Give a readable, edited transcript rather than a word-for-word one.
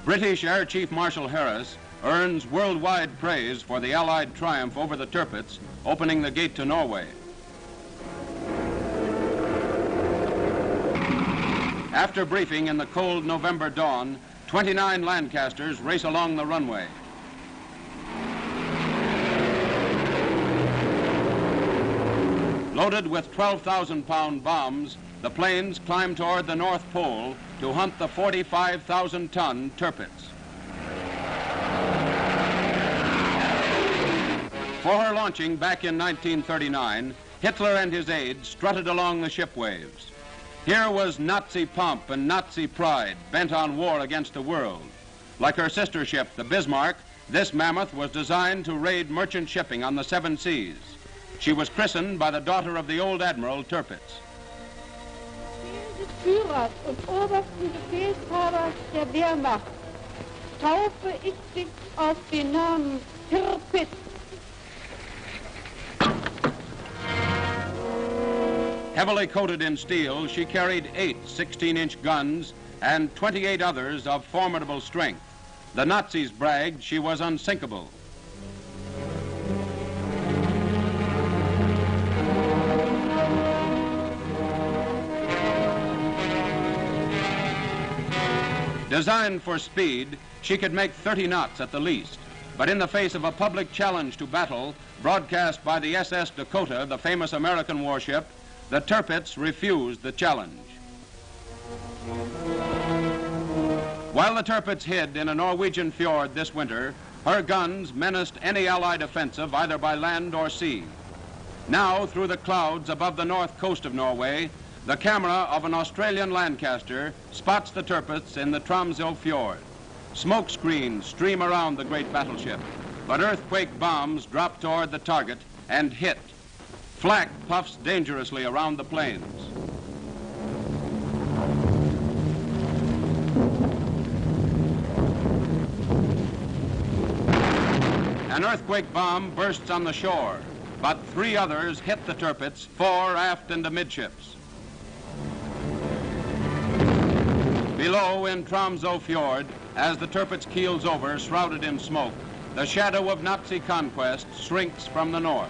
British Air Chief Marshal Harris earns worldwide praise for the Allied triumph over the Tirpitz, opening the gate to Norway. After briefing in the cold November dawn, 29 Lancasters race along the runway. Loaded with 12,000-pound bombs, the planes climb toward the North Pole to hunt the 45,000-ton Tirpitz. For her launching back in 1939, Hitler and his aides strutted along the ship waves. Here was Nazi pomp and Nazi pride bent on war against the world. Like her sister ship, the Bismarck, this mammoth was designed to raid merchant shipping on the seven seas. She was christened by the daughter of the old Admiral Tirpitz. Des Führers und obersten Befehlshabers der Wehrmacht taufe ich dich auf den Namen Tirpitz. Heavily coated in steel, she carried 8 16-inch guns and 28 others of formidable strength. The Nazis bragged she was unsinkable. Designed for speed, she could make 30 knots at the least. But in the face of a public challenge to battle, broadcast by the SS Dakota, the famous American warship, the Tirpitz refused the challenge. While the Tirpitz hid in a Norwegian fjord this winter, her guns menaced any Allied offensive either by land or sea. Now, through the clouds above the north coast of Norway, the camera of an Australian Lancaster spots the Tirpitz in the Tromsø fjord. Smoke screens stream around the great battleship, but earthquake bombs drop toward the target and hit. Flak puffs dangerously around the planes. An earthquake bomb bursts on the shore, but 3 others hit the Tirpitz, fore, aft, and amidships. Below in Tromsø fjord, as the Tirpitz keels over, shrouded in smoke, the shadow of Nazi conquest shrinks from the north.